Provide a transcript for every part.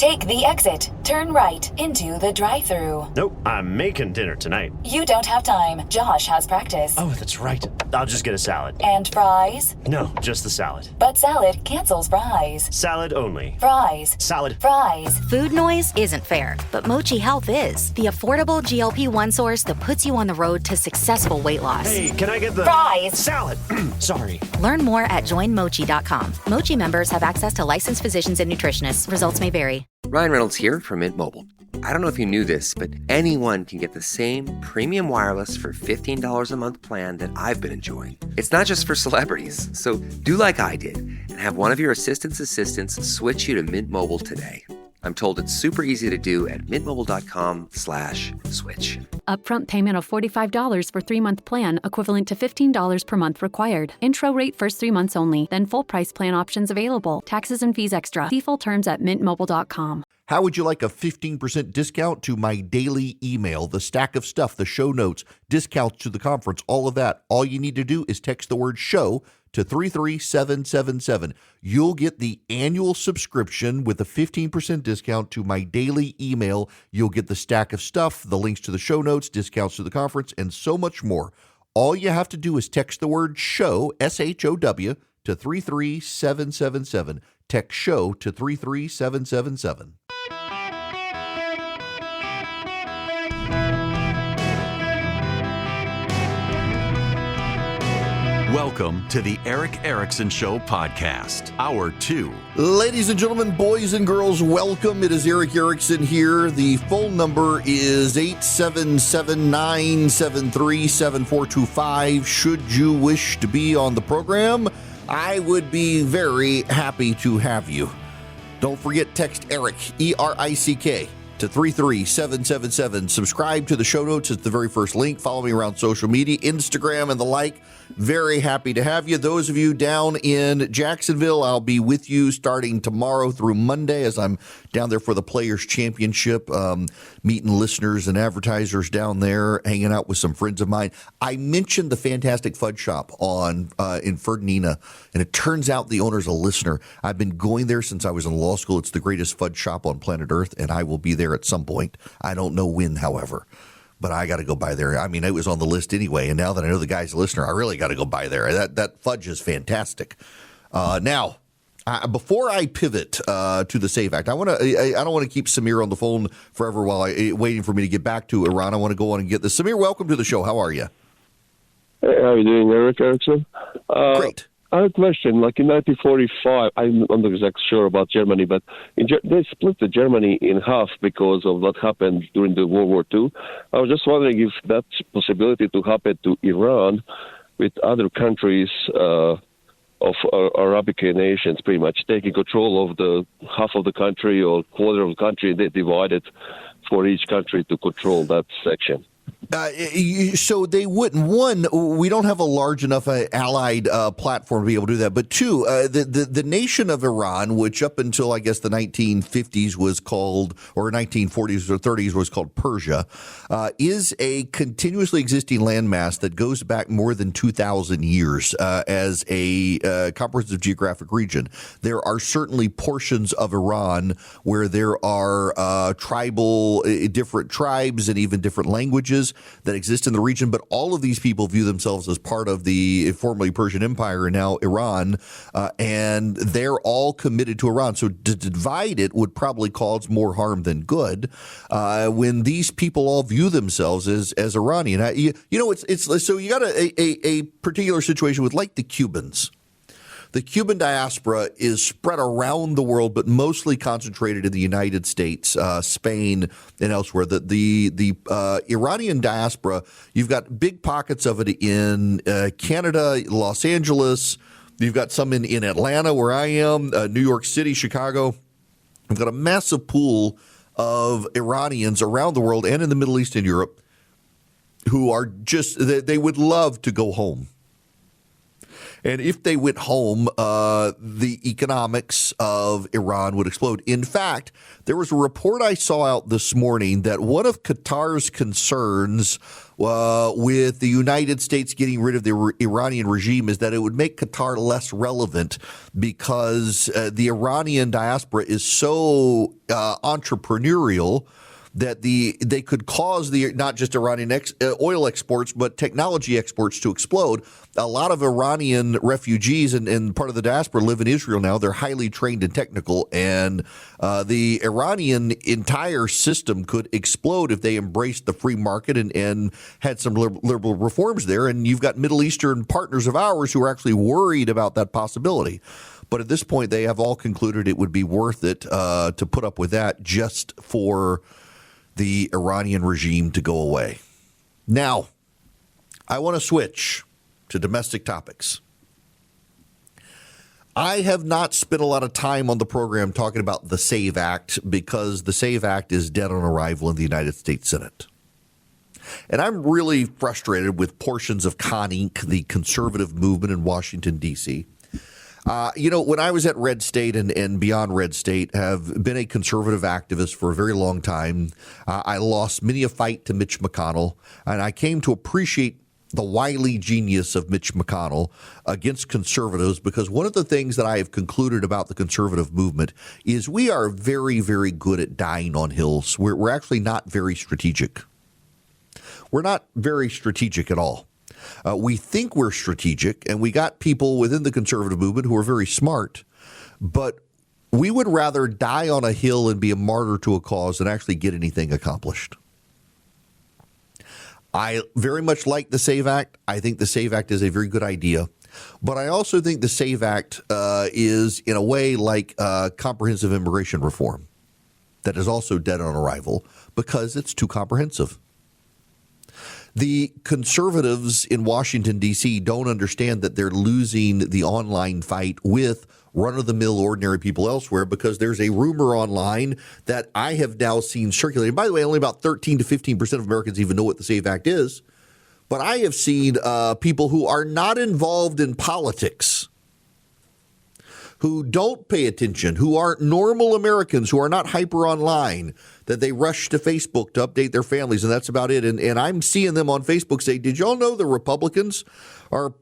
Take the exit. Turn right into the drive-thru. Nope, I'm making dinner tonight. You don't have time. Josh has practice. Oh, that's right. I'll just get a salad. And fries? No, just the salad. But salad cancels fries. Salad only. Fries. Salad. Fries. Food noise isn't fair, but Mochi Health is. The affordable GLP-1 source that puts you on the road to successful weight loss. Hey, can I get the fries? Salad. Sorry. Learn more at joinmochi.com. Mochi members have access to licensed physicians and nutritionists. Results may vary. Ryan Reynolds here from Mint Mobile. I don't know if you knew this, but anyone can get the same premium wireless for $15 a month plan that I've been enjoying. It's not just for celebrities. So do like I did and have one of your assistants switch you to Mint Mobile today. I'm told it's super easy to do at mintmobile.com/switch. Upfront payment of $45 for 3-month plan, equivalent to $15 per month required. Intro rate first 3 months only, then full price plan options available. Taxes and fees extra. See full terms at mintmobile.com. How would you like a 15% discount to my daily email, the stack of stuff, the show notes, discounts to the conference, all of that? All you need to do is text the word show to 33777. You'll get the annual subscription with a 15% discount to my daily email. You'll get the stack of stuff, the links to the show notes, discounts to the conference, and so much more. All you have to do is text the word show, SHOW, to 33777. Text show to 33777. Welcome to the Eric Erickson Show podcast, Hour 2. Ladies and gentlemen, boys and girls, welcome. It is Eric Erickson here. The phone number is 877-973-7425. Should you wish to be on the program, I would be very happy to have you. Don't forget, text Eric, E-R-I-C-K, to 33777. Subscribe to the show notes. It's the very first link. Follow me around social media, Instagram, and the like. Very happy to have you. Those of you down in Jacksonville, I'll be with you starting tomorrow through Monday as I'm down there for the Players Championship, meeting listeners and advertisers down there, hanging out with some friends of mine. I mentioned the Fantastic Fudge Shop in Ferdinand, and it turns out the owner's a listener. I've been going there since I was in law school. It's the greatest fudge shop on planet Earth, and I will be there at some point. I don't know when, however. But I got to go by there. I mean, it was on the list anyway, and now that I know the guy's a listener, I really got to go by there. That fudge is fantastic. Now, before I pivot to the SAVE Act, I don't want to keep Samir on the phone forever while waiting for me to get back to Iran. I want to go on and get this. Samir, welcome to the show. How are you? Hey, how are you doing, Eric Erickson? Great. I have a question. Like in 1945, I'm not exactly sure about Germany, but they split the Germany in half because of what happened during the World War II. I was just wondering if that's a possibility to happen to Iran with other countries of Arabic nations, pretty much taking control of the half of the country or quarter of the country. They divided for each country to control that section. So they wouldn't. One, we don't have a large enough allied platform to be able to do that. But two, the nation of Iran, which up until I guess the 1950s was called, or 1940s or 30s was called Persia, is a continuously existing landmass that goes back more than 2,000 years as a comprehensive geographic region. There are certainly portions of Iran where there are different tribes and even different languages that exist in the region, but all of these people view themselves as part of the formerly Persian Empire and now Iran, and they're all committed to Iran. So to divide it would probably cause more harm than good when these people all view themselves as Iranian. It's so you got a particular situation with like the Cubans. The Cuban diaspora is spread around the world, but mostly concentrated in the United States, Spain, and elsewhere. The Iranian diaspora, you've got big pockets of it in Canada, Los Angeles. You've got some in Atlanta, where I am, New York City, Chicago. We've got a massive pool of Iranians around the world and in the Middle East and Europe who are they would love to go home. And if they went home, the economics of Iran would explode. In fact, there was a report I saw out this morning that one of Qatar's concerns with the United States getting rid of the Iranian regime is that it would make Qatar less relevant because the Iranian diaspora is so entrepreneurial that they could cause not just Iranian oil exports, but technology exports to explode. A lot of Iranian refugees and part of the diaspora live in Israel now. They're highly trained and technical, and the Iranian entire system could explode if they embraced the free market and had some liberal reforms there. And you've got Middle Eastern partners of ours who are actually worried about that possibility. But at this point, they have all concluded it would be worth it to put up with that just for the Iranian regime to go away. Now, I want to switch to domestic topics. I have not spent a lot of time on the program talking about the SAVE Act because the SAVE Act is dead on arrival in the United States Senate. And I'm really frustrated with portions of Con Inc., the conservative movement in Washington, D.C. When I was at Red State and beyond Red State, have been a conservative activist for a very long time. I lost many a fight to Mitch McConnell, and I came to appreciate the wily genius of Mitch McConnell against conservatives because one of the things that I have concluded about the conservative movement is we are very, very good at dying on hills. We're actually not very strategic. We're not very strategic at all. We think we're strategic, and we got people within the conservative movement who are very smart, but we would rather die on a hill and be a martyr to a cause than actually get anything accomplished. I very much like the SAVE Act. I think the SAVE Act is a very good idea, but I also think the SAVE Act is, in a way, like comprehensive immigration reform that is also dead on arrival because it's too comprehensive. The conservatives in Washington, D.C. don't understand that they're losing the online fight with run-of-the-mill ordinary people elsewhere because there's a rumor online that I have now seen circulating. By the way, only about 13 to 15% of Americans even know what the SAVE Act is. But I have seen people who are not involved in politics, who don't pay attention, who aren't normal Americans, who are not hyper online, that they rush to Facebook to update their families, and that's about it. And I'm seeing them on Facebook say, did y'all know the Republicans are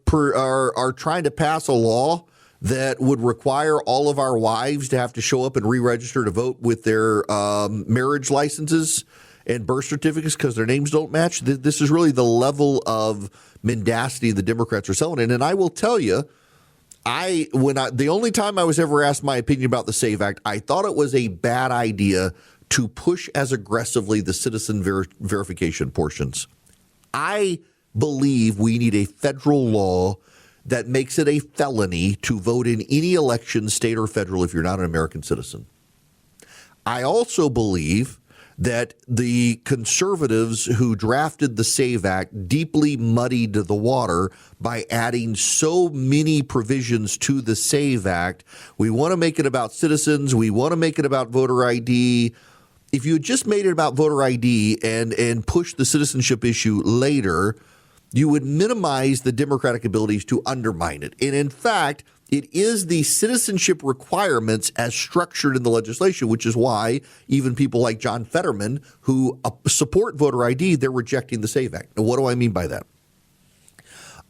trying to pass a law that would require all of our wives to have to show up and re-register to vote with their marriage licenses and birth certificates because their names don't match? This is really the level of mendacity the Democrats are selling in. And I will tell you, the only time I was ever asked my opinion about the SAVE Act, I thought it was a bad idea to push as aggressively the citizen verification portions. I believe we need a federal law that makes it a felony to vote in any election, state or federal, if you're not an American citizen. I also believe that the conservatives who drafted the SAVE Act deeply muddied the water by adding so many provisions to the SAVE Act. We want to make it about citizens. We want to make it about voter ID. If you had just made it about voter ID and pushed the citizenship issue later, you would minimize the Democratic abilities to undermine it. And in fact, it is the citizenship requirements as structured in the legislation, which is why even people like John Fetterman, who support voter ID, they're rejecting the SAVE Act. And what do I mean by that?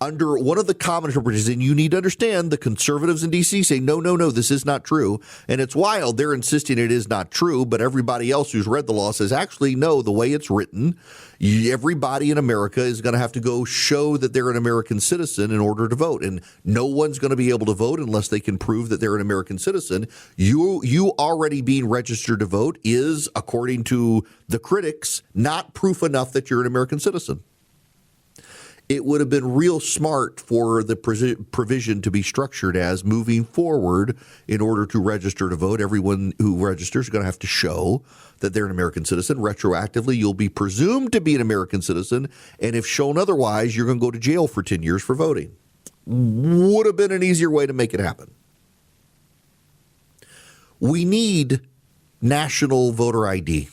Under one of the common interpretations, and you need to understand, the conservatives in D.C. say, no, this is not true. And it's wild. They're insisting it is not true. But everybody else who's read the law says, actually, no, the way it's written, everybody in America is going to have to go show that they're an American citizen in order to vote. And no one's going to be able to vote unless they can prove that they're an American citizen. You already being registered to vote is, according to the critics, not proof enough that you're an American citizen. It would have been real smart for the provision to be structured as moving forward in order to register to vote. Everyone who registers is going to have to show that they're an American citizen. Retroactively, you'll be presumed to be an American citizen. And if shown otherwise, you're going to go to jail for 10 years for voting. Would have been an easier way to make it happen. We need national voter ID.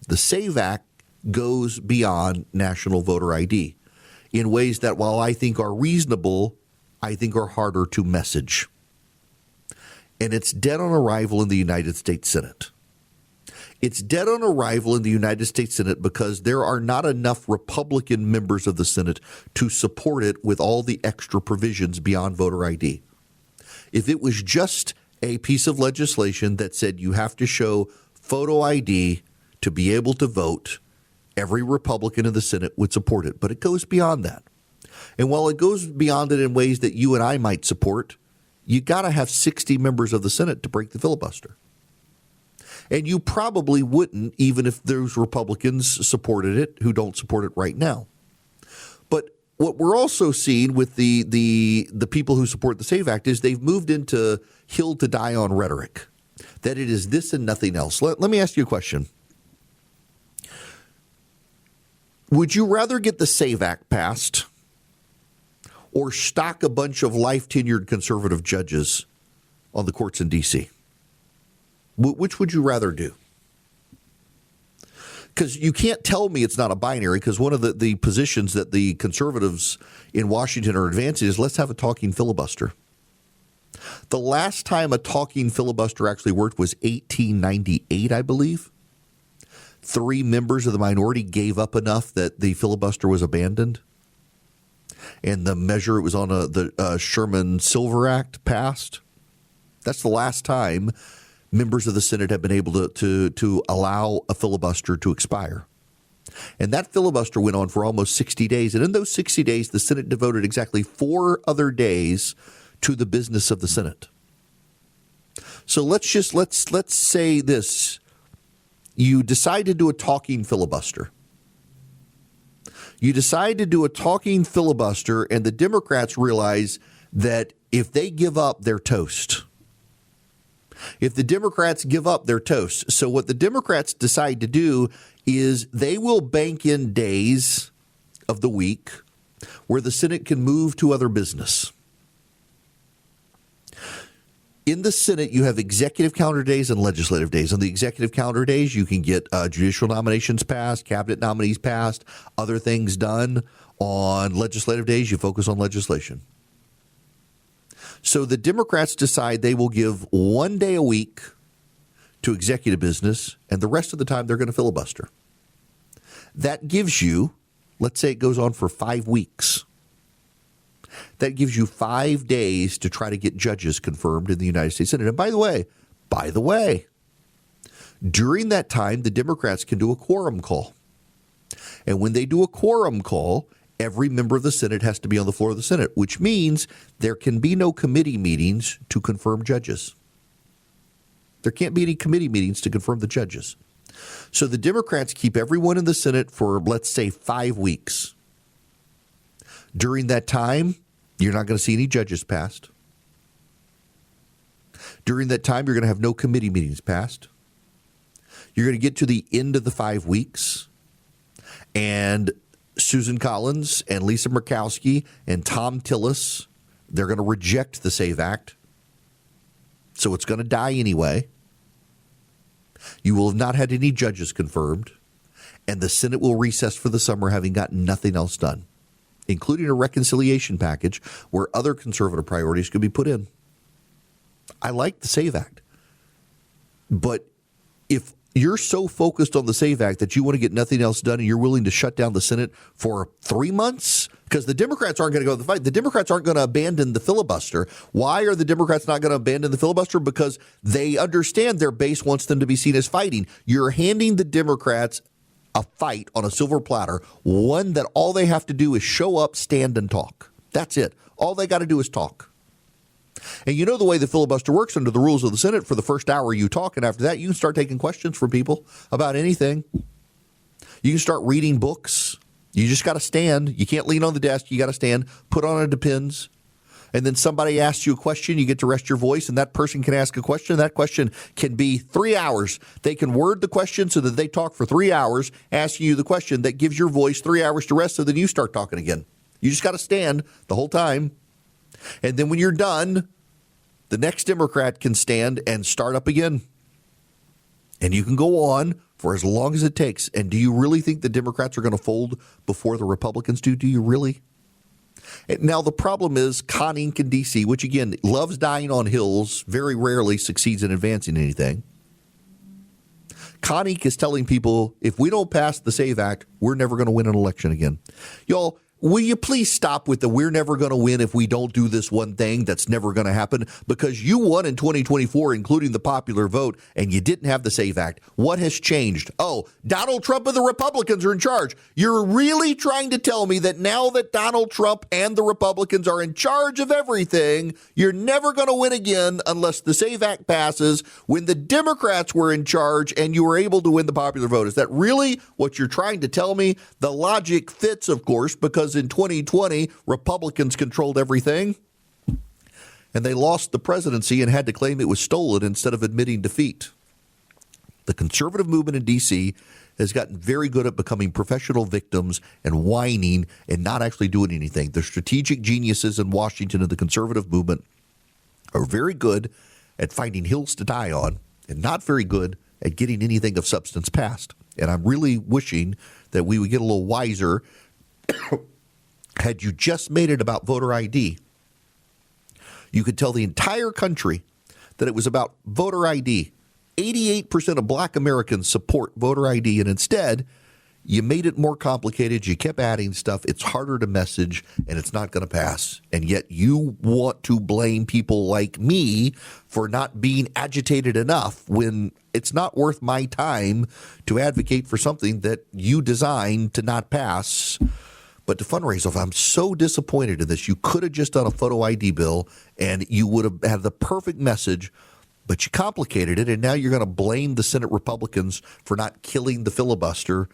The SAVE Act goes beyond national voter ID in ways that, while I think are reasonable, I think, are harder to message. And it's dead on arrival in the United States Senate. It's dead on arrival in the United States Senate because there are not enough Republican members of the Senate to support it with all the extra provisions beyond voter ID. If it was just a piece of legislation that said you have to show photo ID to be able to vote, every Republican in the Senate would support it. But it goes beyond that. And while it goes beyond it in ways that you and I might support, you got to have 60 members of the Senate to break the filibuster. And you probably wouldn't, even if those Republicans supported it who don't support it right now. But what we're also seeing with the people who support the SAVE Act is they've moved into hill to die on rhetoric, that it is this and nothing else. Let me ask you a question. Would you rather get the SAVE Act passed or stock a bunch of life-tenured conservative judges on the courts in D.C.? Which would you rather do? Because you can't tell me it's not a binary, because one of the positions that the conservatives in Washington are advancing is let's have a talking filibuster. The last time a talking filibuster actually worked was 1898, I believe. 3 members of the minority gave up enough that the filibuster was abandoned. And the measure, it was on the Sherman-Silver Act, passed. That's the last time members of the Senate have been able to allow a filibuster to expire. And that filibuster went on for almost 60 days. And in those 60 days, the Senate devoted exactly 4 other days to the business of the Senate. So let's say this. You decide to do a talking filibuster. You decide to do a talking filibuster, and the Democrats realize that if they give up, they're toast. If the Democrats give up, they're toast. So what the Democrats decide to do is they will bank in days of the week where the Senate can move to other business. In the Senate, you have executive calendar days and legislative days. On the executive calendar days, you can get judicial nominations passed, cabinet nominees passed, other things done. On legislative days, you focus on legislation. So the Democrats decide they will give 1 day a week to executive business, and the rest of the time they're going to filibuster. That gives you, let's say it goes on for 5 weeks. That gives you 5 days to try to get judges confirmed in the United States Senate. And by the way, during that time, the Democrats can do a quorum call. And when they do a quorum call, every member of the Senate has to be on the floor of the Senate, which means there can be no committee meetings to confirm judges. There can't be any committee meetings to confirm the judges. So the Democrats keep everyone in the Senate for, let's say, 5 weeks. During that time, you're not going to see any judges passed. During that time, you're going to have no committee meetings passed. You're going to get to the end of the 5 weeks, and Susan Collins and Lisa Murkowski and Tom Tillis, they're going to reject the SAVE Act. So it's going to die anyway. You will have not had any judges confirmed, and the Senate will recess for the summer having gotten nothing else done, including a reconciliation package where other conservative priorities could be put in. I like the SAVE Act. But if you're so focused on the SAVE Act that you want to get nothing else done and you're willing to shut down the Senate for 3 months, because the Democrats aren't going to go to the fight. The Democrats aren't going to abandon the filibuster. Why are the Democrats not going to abandon the filibuster? Because they understand their base wants them to be seen as fighting. You're handing the Democrats a fight on a silver platter, one that all they have to do is show up, stand, and talk. That's it. All they got to do is talk. And you know the way the filibuster works under the rules of the Senate. For the first hour you talk, and after that you can start taking questions from people about anything. You can start reading books. You just got to stand. You can't lean on the desk. You got to stand. Put on a Depends. And then somebody asks you a question, you get to rest your voice, and that person can ask a question. That question can be 3 hours. They can word the question so that they talk for 3 hours, asking you the question that gives your voice 3 hours to rest, so then you start talking again. You just got to stand the whole time. And then when you're done, the next Democrat can stand and start up again. And you can go on for as long as it takes. And do you really think the Democrats are going to fold before the Republicans do? Do you really? Now, the problem is Con Inc. in D.C., which, again, loves dying on hills, very rarely succeeds in advancing anything. Con Inc. is telling people, if we don't pass the SAVE Act, we're never going to win an election again. Y'all, will you please stop with the we're never going to win if we don't do this one thing that's never going to happen? Because you won in 2024, including the popular vote, and you didn't have the SAVE Act. What has changed? Oh, Donald Trump and the Republicans are in charge. You're really trying to tell me that now that Donald Trump and the Republicans are in charge of everything, you're never going to win again unless the SAVE Act passes when the Democrats were in charge and you were able to win the popular vote. Is that really what you're trying to tell me? The logic fits, of course, because in 2020, Republicans controlled everything, and they lost the presidency and had to claim it was stolen instead of admitting defeat. The conservative movement in D.C. has gotten very good at becoming professional victims and whining and not actually doing anything. The strategic geniuses in Washington and the conservative movement are very good at finding hills to die on and not very good at getting anything of substance passed. And I'm really wishing that we would get a little wiser. Had you just made it about voter ID, you could tell the entire country that it was about voter ID. 88% of black Americans support voter ID, and instead, you made it more complicated. You kept adding stuff. It's harder to message, and it's not going to pass. And yet you want to blame people like me for not being agitated enough when it's not worth my time to advocate for something that you designed to not pass. But to fundraise off, I'm so disappointed in this. You could have just done a photo ID bill and you would have had the perfect message, but you complicated it. And now you're going to blame the Senate Republicans for not killing the filibuster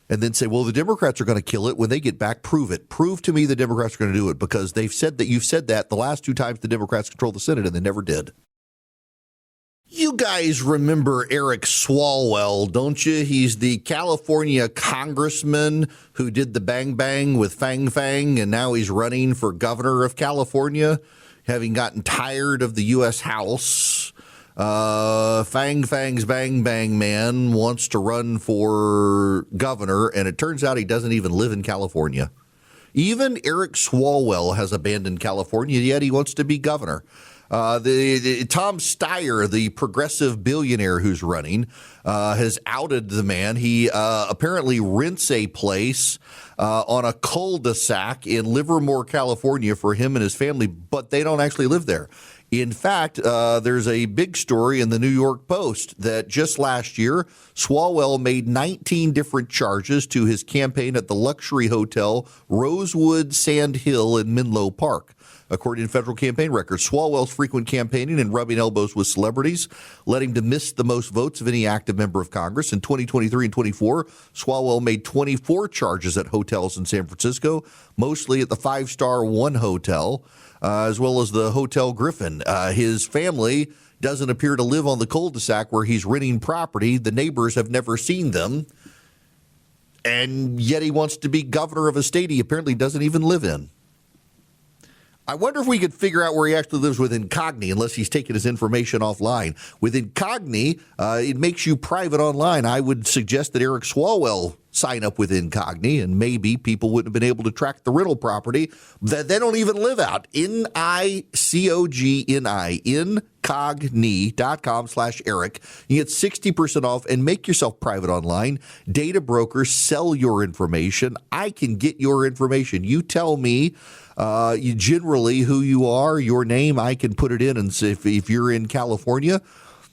and then say, well, the Democrats are going to kill it when they get back. Prove it. Prove to me the Democrats are going to do it, because they've said that you've said that the last two times the Democrats controlled the Senate and they never did. You guys remember Eric Swalwell, don't you? He's the California congressman who did the bang bang with Fang Fang, and now he's running for governor of California, having gotten tired of the U.S. House. Fang Fang's bang bang man wants to run for governor, and it turns out he doesn't even live in California. Even Eric Swalwell has abandoned California, yet he wants to be governor. Tom Steyer, the progressive billionaire who's running, has outed the man. He apparently rents a place on a cul-de-sac in Livermore, California for him and his family, but they don't actually live there. In fact, there's a big story in the New York Post that just last year, Swalwell made 19 different charges to his campaign at the luxury hotel Rosewood Sand Hill in Menlo Park. According to federal campaign records, Swalwell's frequent campaigning and rubbing elbows with celebrities led him to miss the most votes of any active member of Congress. In 2023 and 24, Swalwell made 24 charges at hotels in San Francisco, mostly at the five-star One Hotel, as well as the Hotel Griffin. His family doesn't appear to live on the cul-de-sac where he's renting property. The neighbors have never seen them. And yet he wants to be governor of a state he apparently doesn't even live in. I wonder if we could figure out where he actually lives with Incogni, unless he's taken his information offline. With Incogni, it makes you private online. I would suggest that Eric Swalwell sign up with Incogni, and maybe people wouldn't have been able to track the rental property that they don't even live out. Nicogni, incogni.com/Eric. You get 60% off and make yourself private online. Data brokers sell your information. I can get your information. You tell me you generally who you are, your name, I can put it in. And say if you're in California,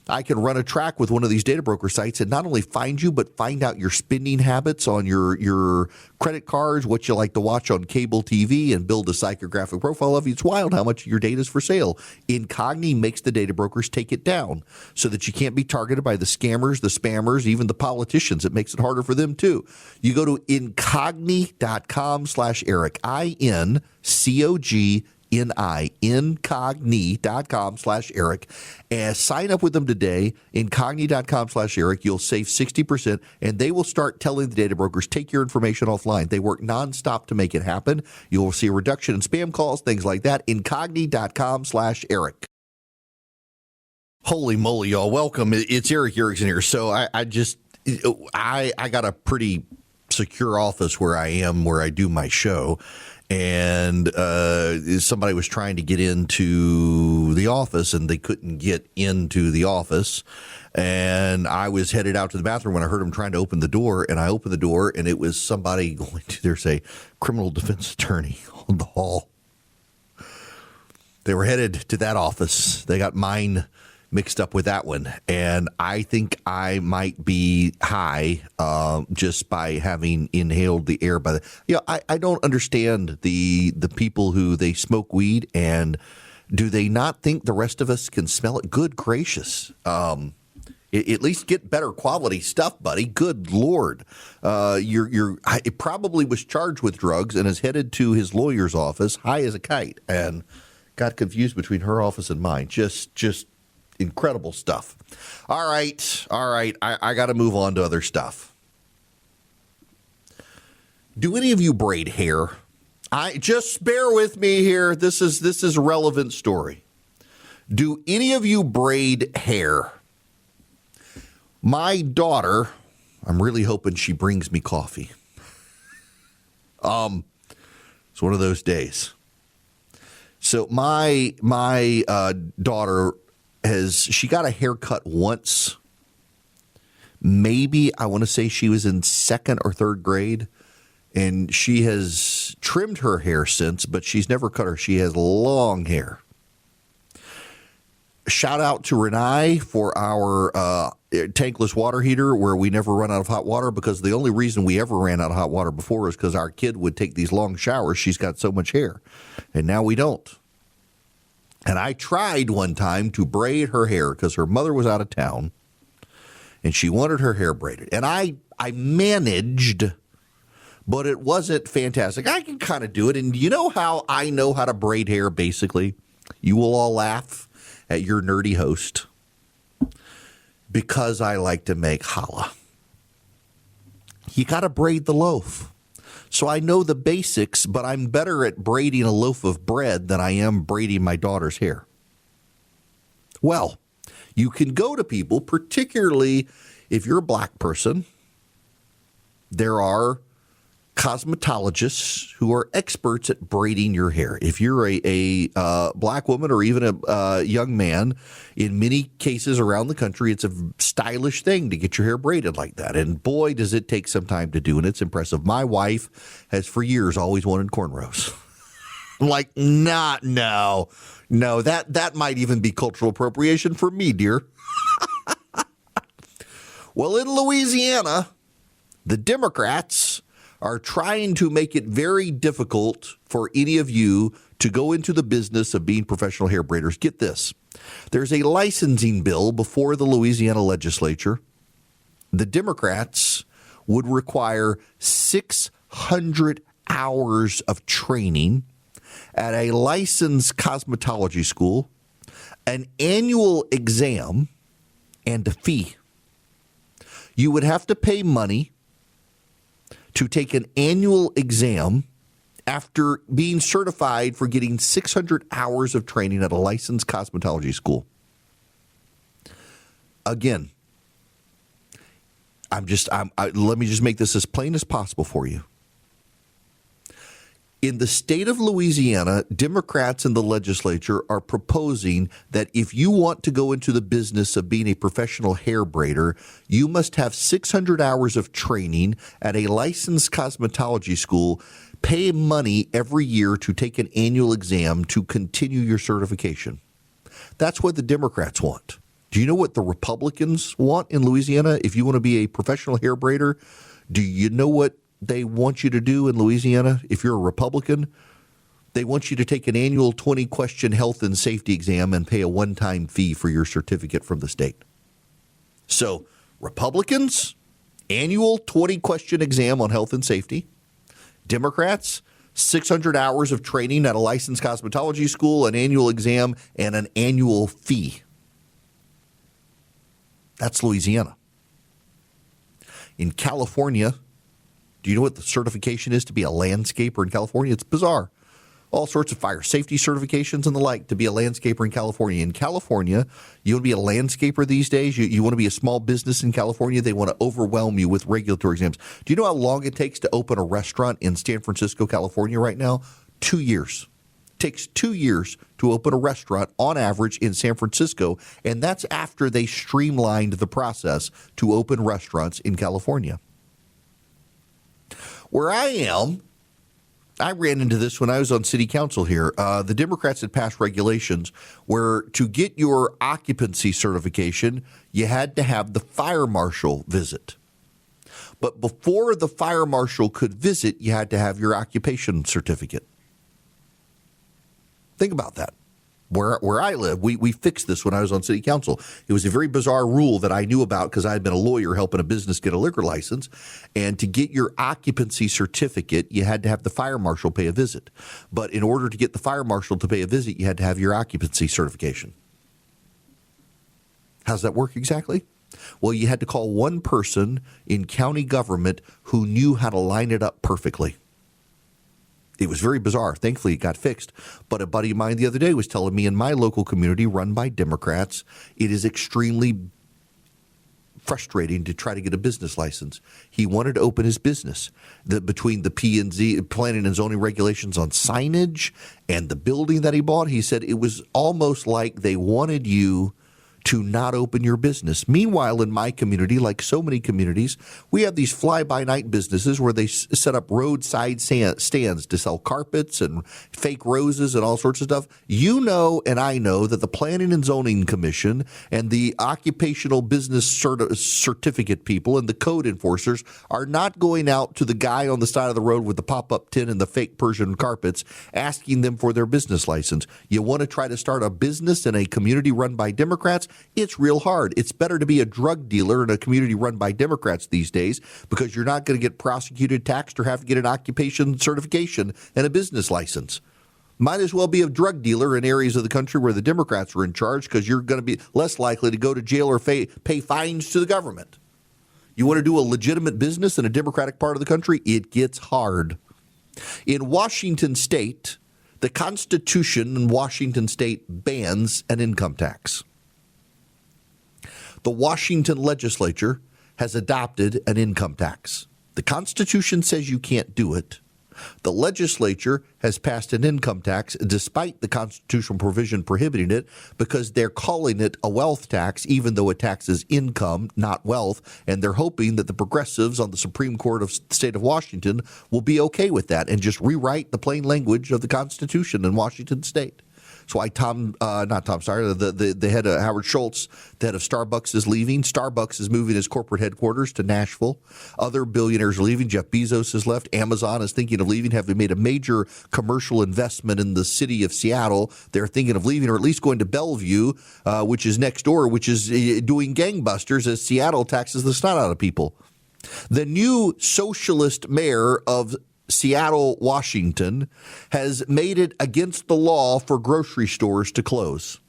I can run a track with one of these data broker sites and not only find you, but find out your spending habits on your credit cards, what you like to watch on cable TV, and build a psychographic profile of you. It's wild how much your data is for sale. Incogni makes the data brokers take it down so that you can't be targeted by the scammers, the spammers, even the politicians. It makes it harder for them too. You go to incogni.com/Eric, incogni.com/Eric, and sign up with them today. Incogni.com/Eric. You'll save 60%, and they will start telling the data brokers, take your information offline. They work nonstop to make it happen. You'll see a reduction in spam calls, things like that. Incogni.com/Eric. Holy moly, y'all. Welcome. It's Eric Erickson here. So I got a pretty secure office where I am, where I do my show. and somebody was trying to get into the office, and they couldn't get into the office. And I was headed out to the bathroom when I heard him trying to open the door, and I opened the door, and it was somebody going to, there's a criminal defense attorney on the hall. They were headed to that office. They got mine mixed up with that one, and I think I might be high just by having inhaled the air. I don't understand the people who they smoke weed, and do they not think the rest of us can smell it? Good gracious. At least get better quality stuff, buddy. Good Lord. It probably was charged with drugs and is headed to his lawyer's office high as a kite and got confused between her office and mine. Just incredible stuff. All right. I got to move on to other stuff. Do any of you braid hair? Just bear with me here. This is a relevant story. Do any of you braid hair? My daughter, I'm really hoping she brings me coffee. It's one of those days. So my daughter she got a haircut once. Maybe I want to say she was in second or third grade, and she has trimmed her hair since, but she's never cut her. She has long hair. Shout out to Renee for our tankless water heater where we never run out of hot water, because the only reason we ever ran out of hot water before is because our kid would take these long showers. She's got so much hair, and now we don't. And I tried one time to braid her hair because her mother was out of town, and she wanted her hair braided. And I managed, but it wasn't fantastic. I can kind of do it. And you know how I know how to braid hair, basically? You will all laugh at your nerdy host, because I like to make challah. You got to braid the loaf. So I know the basics, but I'm better at braiding a loaf of bread than I am braiding my daughter's hair. Well, you can go to people, particularly if you're a black person. There are cosmetologists who are experts at braiding your hair. If you're a black woman or even a young man, in many cases around the country, it's a stylish thing to get your hair braided like that. And boy, does it take some time to do, and it's impressive. My wife has for years always wanted cornrows. I'm like, no, that might even be cultural appropriation for me, dear. Well, in Louisiana, the Democrats are trying to make it very difficult for any of you to go into the business of being professional hair braiders. Get this. There's a licensing bill before the Louisiana legislature. The Democrats would require 600 hours of training at a licensed cosmetology school, an annual exam, and a fee. You would have to pay money to take an annual exam after being certified for getting 600 hours of training at a licensed cosmetology school. Again, let me just make this as plain as possible for you. In the state of Louisiana, Democrats in the legislature are proposing that if you want to go into the business of being a professional hair braider, you must have 600 hours of training at a licensed cosmetology school, pay money every year to take an annual exam to continue your certification. That's what the Democrats want. Do you know what the Republicans want in Louisiana? If you want to be a professional hair braider, do you know what they want you to do in Louisiana? If you're a Republican, they want you to take an annual 20-question health and safety exam and pay a one-time fee for your certificate from the state. So Republicans, annual 20-question exam on health and safety. Democrats, 600 hours of training at a licensed cosmetology school, an annual exam, and an annual fee. That's Louisiana. In California, do you know what the certification is to be a landscaper in California? It's bizarre. all sorts of fire safety certifications and the like to be a landscaper in California. In California, you want to be a landscaper these days? You want to be a small business in California? They want to overwhelm you with regulatory exams. Do you know how long it takes to open a restaurant in San Francisco, California right now? 2 years. It takes 2 years to open a restaurant on average in San Francisco, and that's after they streamlined the process to open restaurants in California. Where I am, I ran into this when I was on city council here. The Democrats had passed regulations where to get your occupancy certification, you had to have the fire marshal visit. But before the fire marshal could visit, you had to have your occupation certificate. Think about that. Where I live, we fixed this when I was on city council. It was a very bizarre rule that I knew about because I had been a lawyer helping a business get a liquor license. And to get your occupancy certificate, you had to have the fire marshal pay a visit. But in order to get the fire marshal to pay a visit, you had to have your occupancy certification. How's that work exactly? Well, you had to call one person in county government who knew how to line it up perfectly. It was very bizarre. Thankfully, it got fixed. But a buddy of mine the other day was telling me in my local community run by Democrats, it is extremely frustrating to try to get a business license. He wanted to open his business. Between the P&Z, planning and zoning regulations on signage and the building that he bought, he said it was almost like they wanted you to not open your business. Meanwhile, in my community, like so many communities, we have these fly-by-night businesses where they set up roadside stands to sell carpets and fake roses and all sorts of stuff. You know and I know that the Planning and Zoning Commission and the occupational business certificate people and the code enforcers are not going out to the guy on the side of the road with the pop-up tin and the fake Persian carpets asking them for their business license. You want to try to start a business in a community run by Democrats? It's real hard. It's better to be a drug dealer in a community run by Democrats these days because you're not going to get prosecuted, taxed, or have to get an occupation certification and a business license. Might as well be a drug dealer in areas of the country where the Democrats are in charge because you're going to be less likely to go to jail or pay fines to the government. You want to do a legitimate business in a Democratic part of the country? It gets hard. In Washington State, the Constitution in Washington State bans an income tax. The Washington legislature has adopted an income tax. The Constitution says you can't do it. The legislature has passed an income tax despite the constitutional provision prohibiting it because they're calling it a wealth tax, even though it taxes income, not wealth. And they're hoping that the progressives on the Supreme Court of the state of Washington will be okay with that and just rewrite the plain language of the Constitution in Washington state. So the head of Howard Schultz, the head of Starbucks, is leaving. Starbucks is moving its corporate headquarters to Nashville. Other billionaires are leaving. Jeff Bezos has left. Amazon is thinking of leaving, having made a major commercial investment in the city of Seattle. They're thinking of leaving, or at least going to Bellevue, which is next door, which is doing gangbusters as Seattle taxes the snot out of people. The new socialist mayor of Seattle, Washington, has made it against the law for grocery stores to close.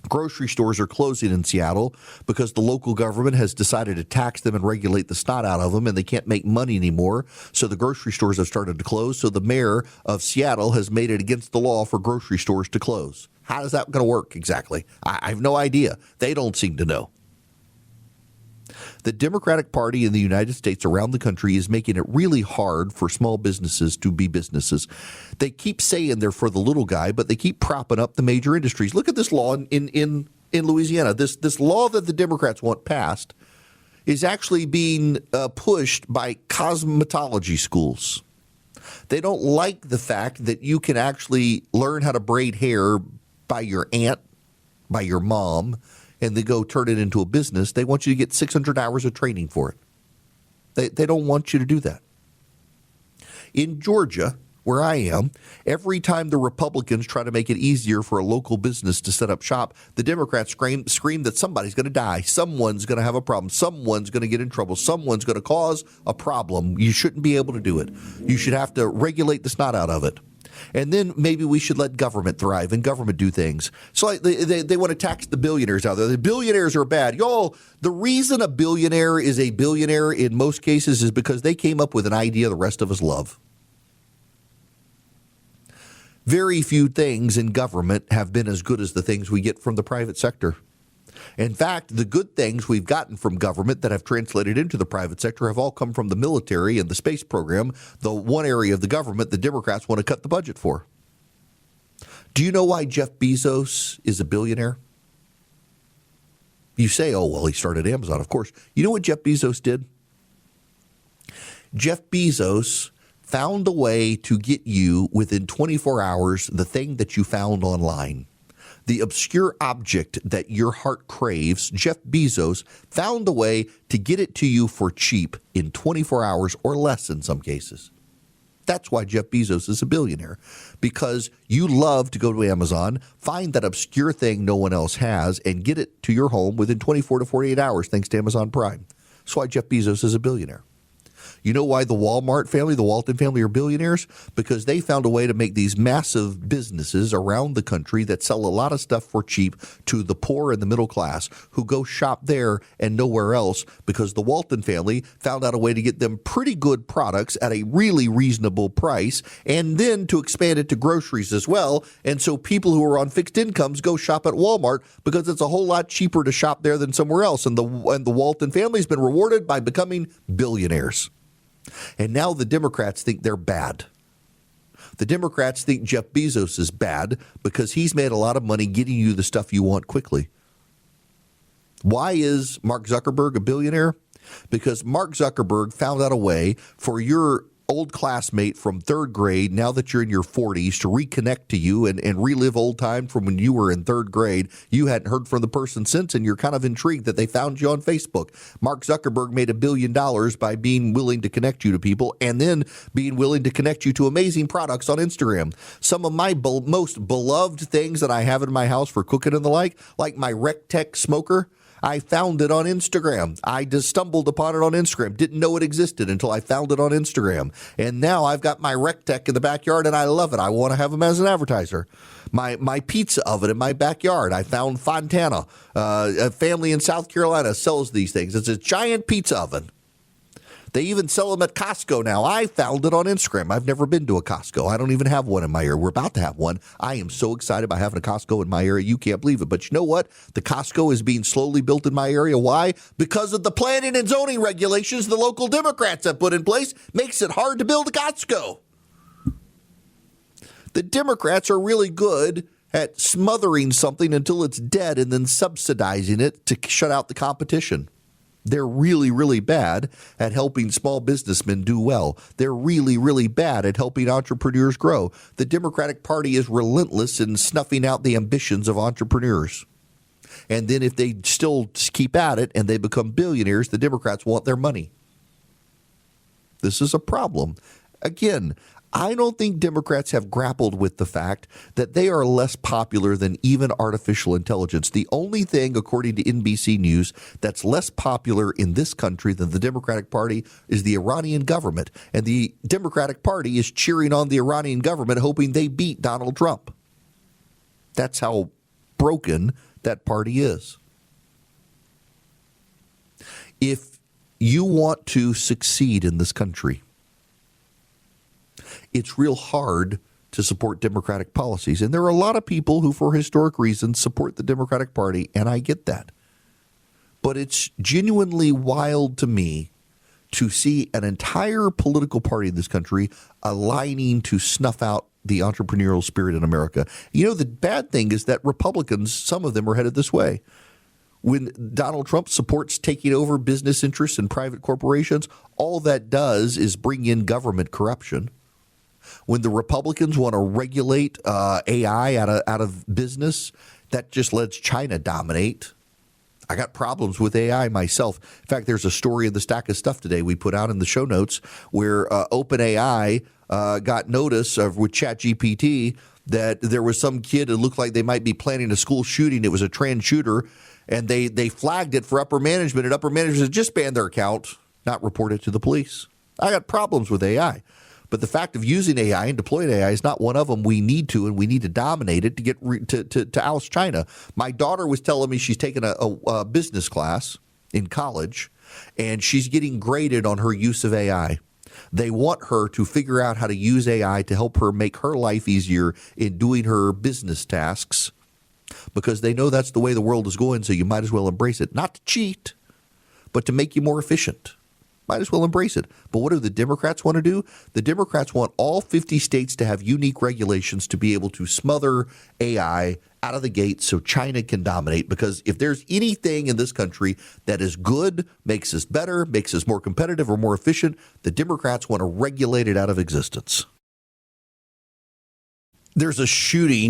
Grocery stores are closing in Seattle because the local government has decided to tax them and regulate the snot out of them, and they can't make money anymore. So the grocery stores have started to close. So the mayor of Seattle has made it against the law for grocery stores to close. How is that going to work exactly? I have no idea. They don't seem to know. The Democratic Party in the United States around the country is making it really hard for small businesses to be businesses. They keep saying they're for the little guy, but they keep propping up the major industries. Look at this law in Louisiana. This law that the Democrats want passed is actually being pushed by cosmetology schools. They don't like the fact that you can actually learn how to braid hair by your aunt, by your mom, and they go turn it into a business. They want you to get 600 hours of training for it. They don't want you to do that. In Georgia, where I am, every time the Republicans try to make it easier for a local business to set up shop, the Democrats scream that somebody's going to die. Someone's going to have a problem. Someone's going to get in trouble. Someone's going to cause a problem. You shouldn't be able to do it. You should have to regulate the snot out of it. And then maybe we should let government thrive and government do things. So they want to tax the billionaires out there. The billionaires are bad. Y'all, the reason a billionaire is a billionaire in most cases is because they came up with an idea the rest of us love. Very few things in government have been as good as the things we get from the private sector. In fact, the good things we've gotten from government that have translated into the private sector have all come from the military and the space program, the one area of the government the Democrats want to cut the budget for. Do you know why Jeff Bezos is a billionaire? You say, oh, well, he started Amazon, of course. You know what Jeff Bezos did? Jeff Bezos found a way to get you within 24 hours the thing that you found online. The obscure object that your heart craves, Jeff Bezos found a way to get it to you for cheap in 24 hours or less in some cases. That's why Jeff Bezos is a billionaire, because you love to go to Amazon, find that obscure thing no one else has, and get it to your home within 24 to 48 hours thanks to Amazon Prime. That's why Jeff Bezos is a billionaire. You know why the Walmart family, the Walton family are billionaires? Because they found a way to make these massive businesses around the country that sell a lot of stuff for cheap to the poor and the middle class who go shop there and nowhere else, because the Walton family found out a way to get them pretty good products at a really reasonable price, and then to expand it to groceries as well. And so people who are on fixed incomes go shop at Walmart because it's a whole lot cheaper to shop there than somewhere else. And the Walton family has been rewarded by becoming billionaires. And now the Democrats think they're bad. The Democrats think Jeff Bezos is bad because he's made a lot of money getting you the stuff you want quickly. Why is Mark Zuckerberg a billionaire? Because Mark Zuckerberg found out a way for your old classmate from third grade, now that you're in your 40s, to reconnect to you and relive old time from when you were in third grade. You hadn't heard from the person since, and you're kind of intrigued that they found you on Facebook. Mark Zuckerberg made $1 billion by being willing to connect you to people and then being willing to connect you to amazing products on Instagram. Some of my most beloved things that I have in my house for cooking and the like my Rectech smoker, I found it on Instagram. I just stumbled upon it on Instagram. Didn't know it existed until I found it on Instagram. And now I've got my Rectech in the backyard, and I love it. I want to have them as an advertiser. My pizza oven in my backyard. I found Fontana. A family in South Carolina sells these things. It's a giant pizza oven. They even sell them at Costco now. I found it on Instagram. I've never been to a Costco. I don't even have one in my area. We're about to have one. I am so excited about having a Costco in my area. You can't believe it. But you know what? The Costco is being slowly built in my area. Why? Because of the planning and zoning regulations the local Democrats have put in place. Makes it hard to build a Costco. The Democrats are really good at smothering something until it's dead and then subsidizing it to shut out the competition. They're really, really bad at helping small businessmen do well. They're really, really bad at helping entrepreneurs grow. The Democratic Party is relentless in snuffing out the ambitions of entrepreneurs. And then if they still keep at it and they become billionaires, the Democrats want their money. This is a problem. Again, I don't think Democrats have grappled with the fact that they are less popular than even artificial intelligence. The only thing, according to NBC News, that's less popular in this country than the Democratic Party is the Iranian government. And the Democratic Party is cheering on the Iranian government, hoping they beat Donald Trump. That's how broken that party is. If you want to succeed in this country, it's real hard to support Democratic policies. And there are a lot of people who, for historic reasons, support the Democratic Party, and I get that. But it's genuinely wild to me to see an entire political party in this country aligning to snuff out the entrepreneurial spirit in America. You know, the bad thing is that Republicans, some of them are headed this way. When Donald Trump supports taking over business interests and private corporations, all that does is bring in government corruption. When the Republicans want to regulate AI out of business, that just lets China dominate. I got problems with AI myself. In fact, there's a story in the stack of stuff today we put out in the show notes where OpenAI got notice with ChatGPT that there was some kid who looked like they might be planning a school shooting. It was a trans shooter, and they flagged it for upper management, and upper management said just ban their account, not report it to the police. I got problems with AI. But the fact of using AI and deploying AI is not one of them. We need to, and we need to dominate it to get to oust China. My daughter was telling me she's taking a business class in college, and she's getting graded on her use of AI. They want her to figure out how to use AI to help her make her life easier in doing her business tasks because they know that's the way the world is going, so you might as well embrace it. Not to cheat, but to make you more efficient. Might as well embrace it. But what do the Democrats want to do? The Democrats want all 50 states to have unique regulations to be able to smother AI out of the gate so China can dominate. Because if there's anything in this country that is good, makes us better, makes us more competitive or more efficient, the Democrats want to regulate it out of existence. There's a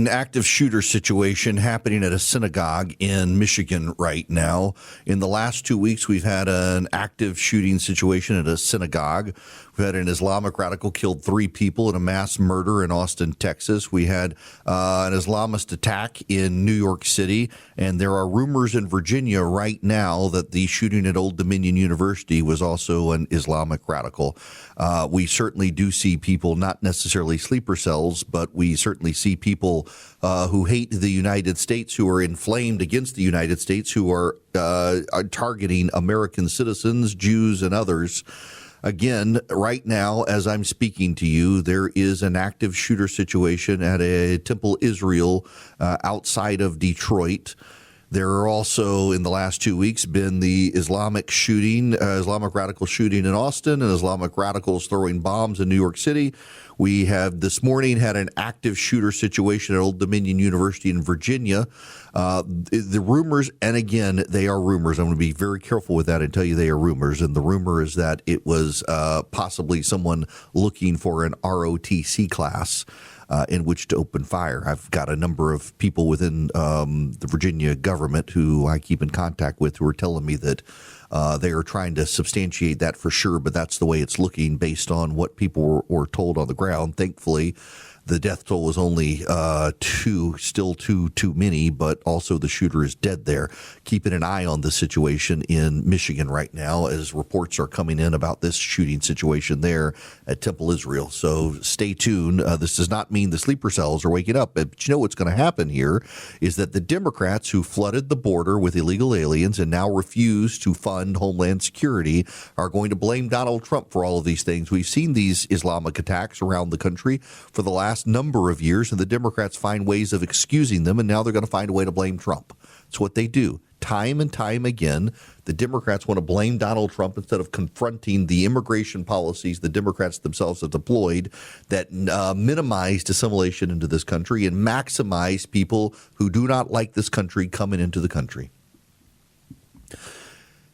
active shooter situation happening at a synagogue in Michigan right now. In the last 2 weeks, we've had an active shooting situation at a synagogue. We had an Islamic radical killed 3 people in a mass murder in Austin, Texas. We had an Islamist attack in New York City. And there are rumors in Virginia right now that the shooting at Old Dominion University was also an Islamic radical. We certainly do see people, not necessarily sleeper cells, but we certainly see people who hate the United States, who are inflamed against the United States, who are targeting American citizens, Jews, and others. Again, right now, as I'm speaking to you, there is an active shooter situation at a Temple Israel outside of Detroit. There are also, in the last 2 weeks, been the Islamic radical shooting in Austin and Islamic radicals throwing bombs in New York City. We have this morning had an active shooter situation at Old Dominion University in Virginia. The rumors, and again, they are rumors. I'm going to be very careful with that and tell you they are rumors. And the rumor is that it was possibly someone looking for an ROTC class in which to open fire. I've got a number of people within the Virginia government who I keep in contact with who are telling me that they are trying to substantiate that for sure, but that's the way it's looking based on what people were told on the ground. Thankfully, the death toll was only 2, still too many, but also the shooter is dead there. Keeping an eye on the situation in Michigan right now as reports are coming in about this shooting situation there at Temple Israel. So stay tuned. This does not mean the sleeper cells are waking up. But you know what's going to happen here is that the Democrats who flooded the border with illegal aliens and now refuse to fund Homeland Security are going to blame Donald Trump for all of these things. We've seen these Islamic attacks around the country for the last number of years, and the Democrats find ways of excusing them, and now they're going to find a way to blame Trump. It's what they do. Time and time again, the Democrats want to blame Donald Trump instead of confronting the immigration policies the Democrats themselves have deployed that minimized assimilation into this country and maximize people who do not like this country coming into the country.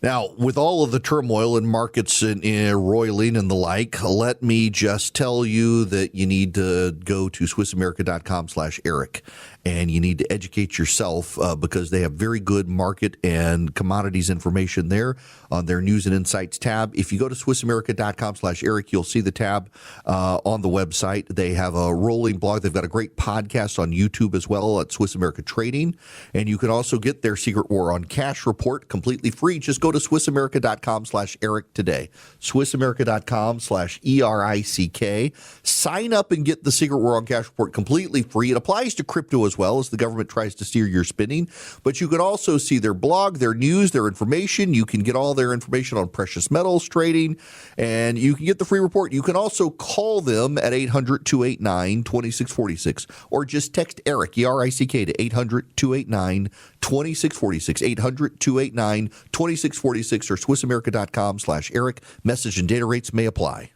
Now, with all of the turmoil in markets and roiling and the like, let me just tell you that you need to go to SwissAmerica.com/Eric, and you need to educate yourself because they have very good market and commodities information there on their News and Insights tab. If you go to SwissAmerica.com/Eric, you'll see the tab on the website. They have a rolling blog. They've got a great podcast on YouTube as well at Swiss America Trading, and you can also get their Secret War on Cash report completely free. Just go to SwissAmerica.com/Eric today. SwissAmerica.com/ERICK. Sign up and get the Secret War on Cash report completely free. It applies to crypto as well as the government tries to steer your spending. But you can also see their blog, their news, their information. You can get all their information on precious metals trading, and you can get the free report. You can also call them at 800-289-2646 or just text Eric, ERICK, to 800-289-2646, 800-289-2646 or SwissAmerica.com/Eric. Message and data rates may apply.